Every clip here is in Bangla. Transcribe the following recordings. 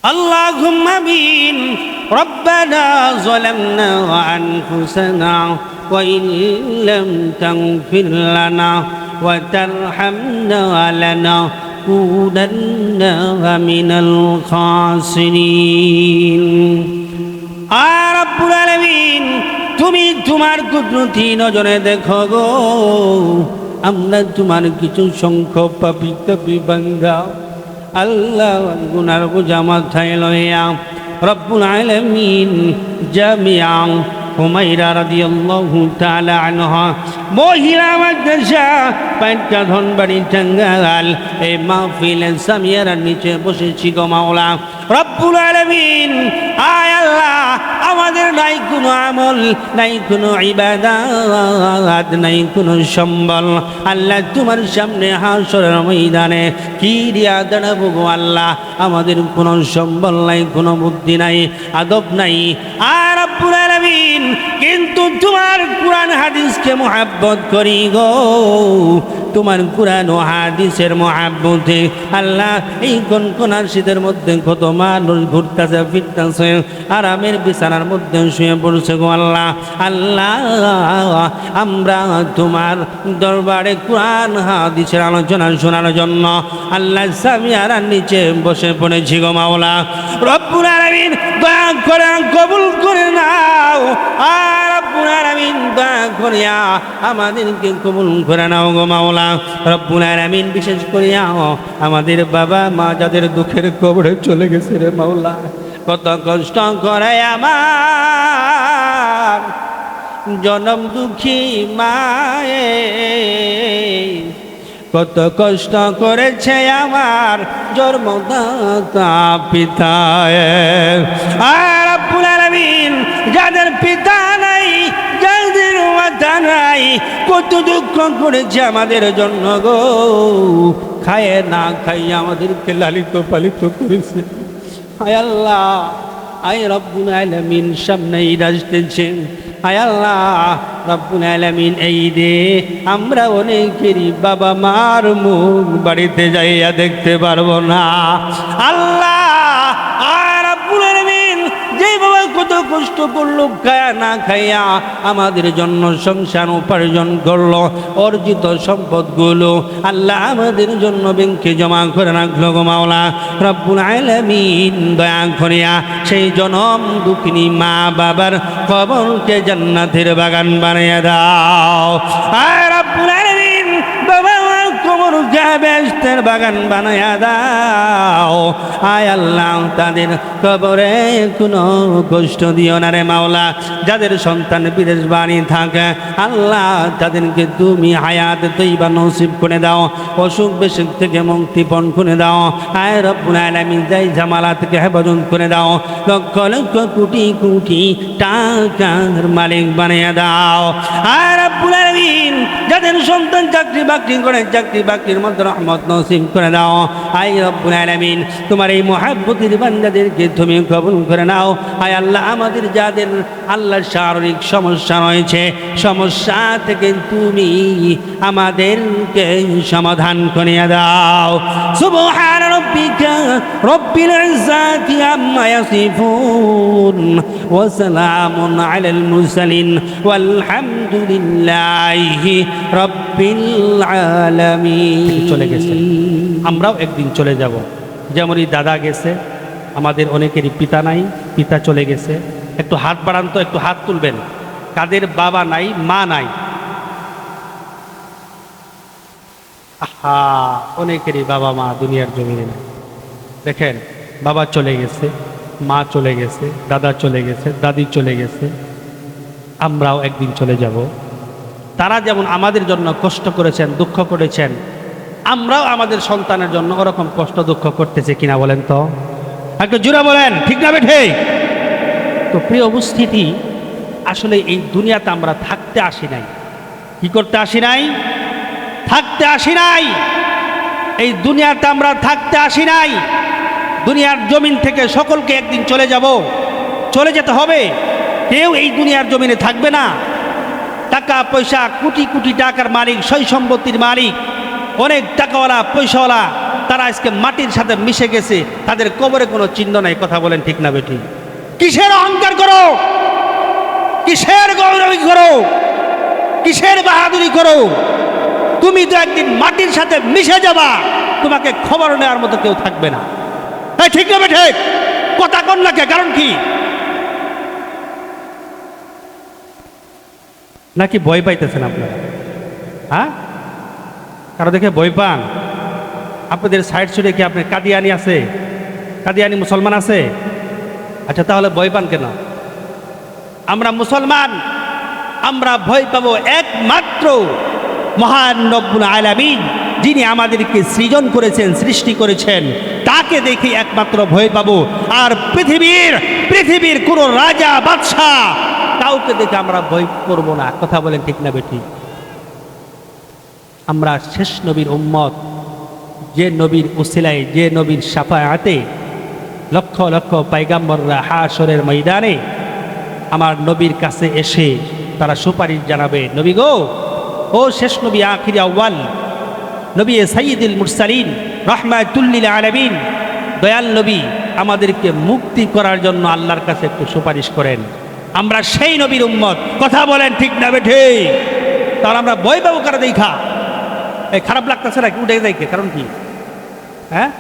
اللهم آمين. ربنا ظلمنا أنفسنا وإن لم تغفر لنا وترحمنا لنكونن من الخاسرين. রব্বুল আলামিন, তুমি তোমার কুদরতি নজরে দেখো গো, আমরা তোমার কিছু সংখ্যক পাপী বান্দা আল্লাহ গুনার বোঝা মাথায় লইয়া রব্বুল আলামিন জামিয়া হুমায়রা রাদিয়াল্লাহু তাআলা আনহা মহিলা মাদ্রাসা পাইকা ধনবাড়ি টাঙ্গাইল এই মাহফিলে সামিয়ার নিচে বসেছি গো মাওলা রব্বুল আলামিন। আয় আল্লাহ, আমাদের নাই কোনো আমল, নাই কোনো ইবাদত, নাই কোনো সম্বল। আল্লাহ তোমার সামনে হাসরের ময়দানে কি দিয়া দাঁড়াবো গো আল্লাহ? আমাদের কোনো সম্বল নাই, কোনো বুদ্ধি নাই, আদব নাই। আর রব্বুল আলামিন, কিন্তু তোমার কুরআন হাদিসকে মুহাব্বত করি গো। তোমার কুরআন ও হাদিসের মুহাব্বতে আল্লাহ এই কনকনার শীতের মধ্যে কত মানুষ ঘুরতেছে ফিরতেছে, আরামের বিছানার মধ্যে শুয়ে পড়ছে গো আল্লাহ। আল্লাহ, আমরা তোমার দরবারে কুরআন হাদিসের আলোচনা শোনার জন্য আল্লাহ সামিয়ার নিচে বসে পড়েছি গো মাওলা রব্বুল আলামিন। দয়া করে কবুল করে নাও। আর রব্বুল আলামিন, দয়া করিয়া আমাদেরকে কবুল করে নাও গো মাওলা রব্বুল আলামিন। বিশেষ করিয়া আমাদের বাবা মা যাদের দুঃখের কবরে চলে গেছে রে মাওলা, কত কষ্ট করে আমার জনম দুঃখী মায়ে, কত কষ্ট করেছে আমার জন্মদাতা পিতায়। আর রব্বুল আলামিন, যাদের পিতা নাই, যাদের মাতা নাই, কত দুঃখ করেছে আমাদের জন্য গো। খায় না খাই আমাদেরকে লালিত পালিত করেছে। হায় আল্লাহ, আয় রব্বুল আলামিন, সামনে ঈদ আসতেছে। হায় আল্লাহ রব্বুল আলামিন, এই দে আমরা অনেকেরই বাবা মার মুখ বাড়িতে যাইয়া দেখতে পারবো না। আল্লাহ, আর রব্বুল আলামিন, যে বাবা কত কষ্ট করলো খায়া না খাইয়া আমাদের জন্য সংসার উপার্জন করলো, অর্জিত সম্পদগুলো আল্লাহ আমাদের জন্য ব্যাংকে জমা করে রাখলো গো মাওলা রব্বুল আলামিন। দয়া করিয়া সেই জনম দুঃখিনী মা বাবার কবরকে জান্নাতের বাগান বানিয়ে দাও। আর রব্বুল আলামিন, বাবা মার কবরকে বেহেশতের বাগান বানিয়ে দাও। আয় আল্লাহ, তাদের কবরে কোনো কষ্ট দিও না রে মাওলা। যাদের সন্তান বিদেশ বাড়ি থাকে আল্লাহ, তাদেরকে তুমি হায়াত তৈবা নসিব করে দাও, অসুখ বিসুখ থেকে মুক্তিপণ করে দাও। আয় রব্বুল আলামিন, যাই ঝামেলা থেকে হেফাজত করে দাও। লক্ষ লক্ষ কোটি কোটি টাকার মালিক বানিয়ে দাও। আয় রব্বুল আলামিন, যাদের সন্তান চাকরি বাকরি করে চাকরি বাকরির মধ্যে রহমত নসিব করে দাও। আয় রব্বুল আলামিন, তোমার এই মুহাব্বতের বান্দাদেরকে তুমি কবুল করে নাও। আয় আল্লাহ, আমাদের যাদের আল্লাহ শারীরিক সমস্যা রয়েছে, সমস্যা থেকে তুমি আমাদেরকে সমাধান করে দাও। সুবহান রাব্বিকা রব্বিল ইজ্জাতি আম্মা ইয়াসিফুন ওয়া সালামুন আলাল মুরসালিন ওয়ালহামদুলিল্লাহি রাব্বিল আলামিন। চলে গেছে, আমরাও একদিন চলে যাব। যেমন এই দাদা গেছে, আমাদের অনেকেরই পিতা নাই, পিতা চলে গেছে। একটু হাত বাড়ান তো, একটু হাত তুলবেন কাদের বাবা নাই, মা নাই। আহা, অনেকেরই বাবা মা দুনিয়ার জমিনে নাই। দেখেন, বাবা চলে গেছে, মা চলে গেছে, দাদা চলে গেছে, দাদি চলে গেছে। আমরাও একদিন চলে যাব। তারা যেমন আমাদের জন্য কষ্ট করেছেন, দুঃখ করেছেন, আমরাও আমাদের সন্তানের জন্য ওরকম কষ্ট দুঃখ করতেছে কিনা বলেন তো? একটু জোরে বলেন, ঠিক না বেঠে? তো প্রিয় উপস্থিতি, আসলে এই দুনিয়াতে আমরা থাকতে আসি নাই। কি করতে আসি নাই? থাকতে আসি নাই। এই দুনিয়াতে আমরা থাকতে আসি নাই। দুনিয়ার জমিন থেকে সকলকে একদিন চলে যাব, চলে যেতে হবে। কেউ এই দুনিয়ার জমিনে থাকবে না। টাকা পয়সা, কোটি কোটি টাকার মালিক, সই সম্পত্তির মালিক, অনেক টাকাওয়ালা পয়সাওয়ালা, তারা আজকে মাটির সাথে মিশে গেছে, তাদের কবরে কোনো চিহ্ন নাই। কথা বলেন ঠিক না বেঠি? কিসের অহংকার করো, কিসের গৌরবী করো, কিসের বাহাদুরি করো? তুমি তো একদিন মাটির সাথে মিশে যাবা, তোমাকে খবর নেওয়ার মতো কেউ থাকবে না। ঠিক না বেঠে? কথা কন না কে? কারণ কি? নাকি ভয় পাইতেছেন আপনারা? হ্যাঁ, কারো দেখে ভয় পান? আপনাদের সাইড সুরে কি আপনার কাদিয়ানি আছে? কাদিয়ানি মুসলমান আছে? আচ্ছা, তাহলে ভয় পান কেন? আমরা মুসলমান, আমরা ভয় পাবো একমাত্র মহান রব্বুল আলামিন, যিনি আমাদেরকে সৃজন করেছেন, সৃষ্টি করেছেন, তাকে দেখে একমাত্র ভয় পাবো। আর পৃথিবীর কোন রাজা বাদশাহ কাউকে দেখে আমরা ভয় করব না। কথা বলেন ঠিক না বেঠি? আমরা শেষ নবীর উম্মত, যে নবীর উসিলায়, যে নবীর শাফায়াতে লক্ষ লক্ষ পয়গম্বররা হাশরের ময়দানে আমার নবীর কাছে এসে তারা সুপারিশ জানাবে, নবী গো, ও শেষ নবী, আখির আউয়াল নবী, সাইয়্যিদুল মুরসালিন, রাহমাতুল লিল আলামিন, দয়াল নবী, আমাদেরকে মুক্তি করার জন্য আল্লাহর কাছে একটু সুপারিশ করেন। আমরা সেই নবীর উম্মত। কথা বলেন ঠিক না বেঠে? তাহলে আমরা ভয় পাবো কারা দেখা? এই খারাপ লাগতেছে নাকি? উঠে যাইকে কারণ কি? হ্যাঁ,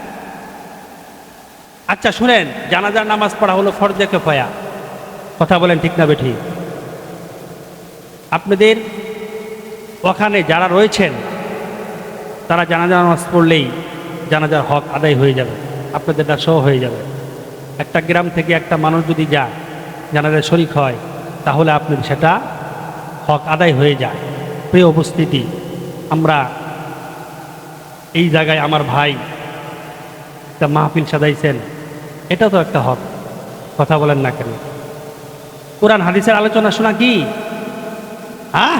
আচ্ছা শুনেন, জানাজার নামাজ পড়া হলো ফরজে কিফায়া। কথা বলেন ঠিক না বেঠি? আপনাদের ওখানে যারা রয়েছেন তারা জানাজার নামাজ পড়লেই জানাজার হক আদায় হয়ে যাবে, আপনাদেরটা সহ হয়ে যাবে। একটা গ্রাম থেকে একটা মানুষ যদি যায়, জানাজার শরীক হয়, তাহলে আপনাদের সেটা হক আদায় হয়ে যায়। প্রিয় উপস্থিতি, আমরা এই জায়গায় আমার ভাই একটা মাহফিল সাজাইছেন, এটা তো একটা হক। কথা বলেন না কেন? কোরআন হাদিসের আলোচনা শোনা কি? হ্যাঁ,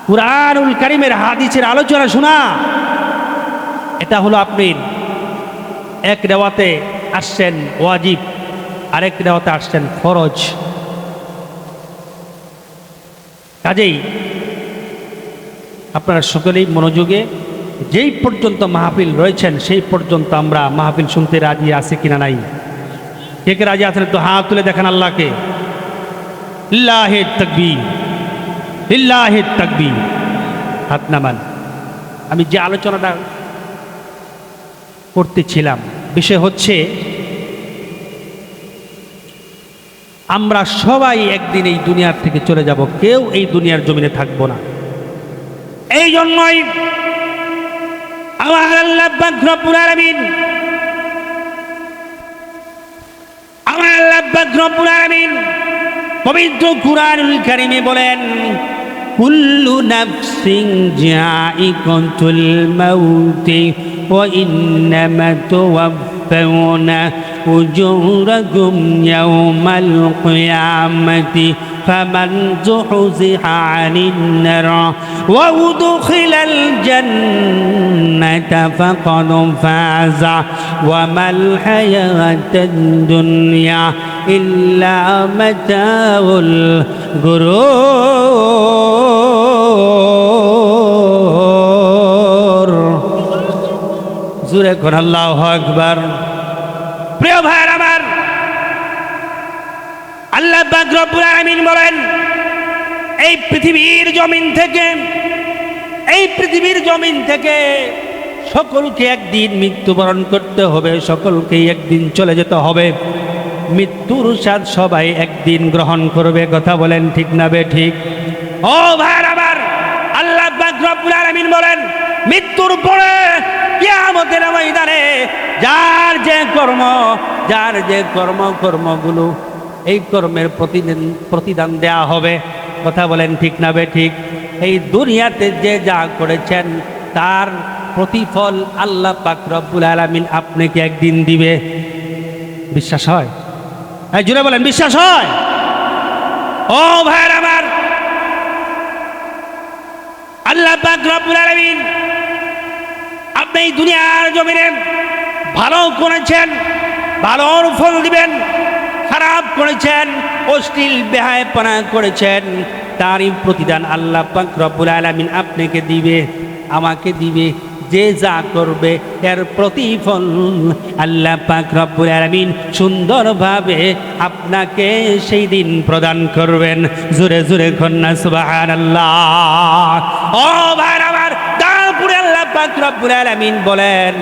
কুরআনুল কারীমের হাদিসের আলোচনা শোনা, এটা হলো আপনি এক রেওয়াতে আসছেন ওয়াজিব, আরেক রেওয়াতে আসছেন ফরজ। কাজেই আপনারা সকলেই মনোযোগে, যেই পর্যন্ত মাহফিল রয়েছেন সেই পর্যন্ত আমরা মাহফিল শুনতে রাজি আছি কিনা নাই? কে কে রাজি আছেন একটু হাত তুলে দেখেন আল্লাহকে। লিল্লাহি তাকবীর, লিল্লাহি তাকবীর। হাত নামান। আমি যে আলোচনাটা করতেছিলাম, বিষয় হচ্ছে আমরা সবাই একদিন এই দুনিয়ার থেকে চলে যাব, কেউ এই দুনিয়ার জমিনে থাকবো না। এই জন্যই আমার আল্লাহ পাক রব্বুল আলামিন, আমার আল্লাহ পাক রব্বুল আলামিন পবিত্র কুরআনুল কারীমে বলেন, কুল্লু নাফসিন জাইকাতুল মাউতি ওয়া ইন্নামা তুওয়াফাউনা উজুরাকুম ইয়াওমাল কিয়ামাতি ফামান যুহজিহা আনিন নার ওয়া উদখিলাল জান্নাতা ফাকাদ ফাযা ওয়া মাল হায়াতুদ দুনিয়া ইল্লা মাতাউল গুরুর। জোরে কোন আল্লাহু আকবার। প্রিয় ভাইরা আমার, আল্লাহ পাক রব্বুল আলামিন বলেন, এই পৃথিবীর জমিন থেকে সকলকে একদিন মৃত্যুবরণ করতে হবে, সকলকেই একদিন চলে যেতে হবে। মৃত্যুর স্বাদ সবাই একদিন গ্রহণ করবে। কথা বলেন ঠিক না বে ঠিক? ও ভাইরা আমার, আল্লাহ পাক রব্বুল আলামিন বলেন, মৃত্যুর পরে কিয়ামতের ময়দানে যার যে কর্মগুলো, এই কর্মের প্রতিদান দেয়া হবে। কথা বলেন ঠিক না বে ঠিক? এই দুনিয়াতে যে যা করেছেন তার প্রতিফল আল্লাহ পাক রব্বুল আলামিন আপনাকে একদিন দিবে। বিশ্বাস হয়? এই জুড়ে বলেন, বিশ্বাস হয়? ও ভাইরা আমার, আল্লাহ পাক রব্বুল আলামিন আপনি এই দুনিয়ার জমিনে ভালো করেছেন, ভালোর ফল দিবেন। খারাপ করেছেন, অশ্লীল বেহায়াপনা করেছেন, তারই প্রতিদান আল্লাহ পাক রব্বুল আলামিন আপনাকে দিবে, আমাকে দিবে। যে যা করবে এর প্রতিফল আল্লাহ পাক রব্বুল আলামিন সুন্দরভাবে আপনাকে সেই দিন প্রদান করবেন। জোরে জোরে কন্যা সুবহানাল্লাহ। ও ভাই আমার, তারপরে আল্লাহ পাক রব্বুল আলামিন বলেন,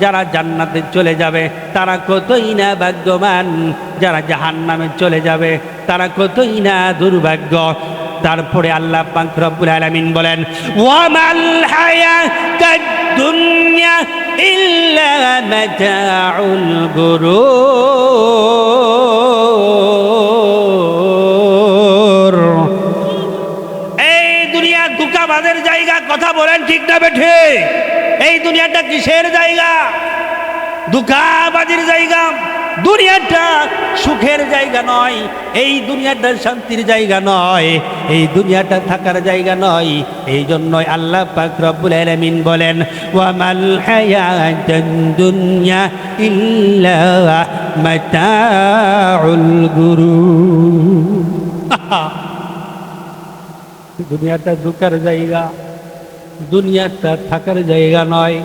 যারা জান্নাতে চলে যাবে তারা কতই না ভাগ্যবান, যারা জাহান্নামে চলে যাবে তারা কতই না দুর্ভাগ্য। তারপরে আল্লাহ পাক রব্বুল আলামিন বলেন, ওয়ামাল হায়াতুদ দুনিয়া ইল্লা মাতাউল গুরুর। এই দুনিয়া ধোঁকাবাজের জায়গা, কথা বলেন ঠিক না বেঠে? এই দুনিয়াটা কিসের জায়গা? ধোঁকাবাজির জায়গা। দুনিয়াটা সুখের জায়গা নয়, এই দুনিয়াটা শান্তির জায়গা নয়, এই দুনিয়াটা থাকার জায়গা নয়। এই জন্যই আল্লাহ পাক রব্বুল আলামিন বলেন, ওয়ামাল হায়াতুদ দুনিয়া ইল্লা মাতাউল গুরুর। দুনিয়াটা ধোঁকার জায়গা, দুনিয়াটা থাকার জায়গা নয়,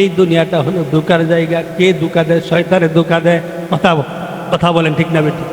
এই দুনিয়াটা হলো ধোঁকার জায়গা। কে ধোঁকা দেয়? শয়তানে ধোঁকা দেয়। কথা বলেন ঠিক না বেটি?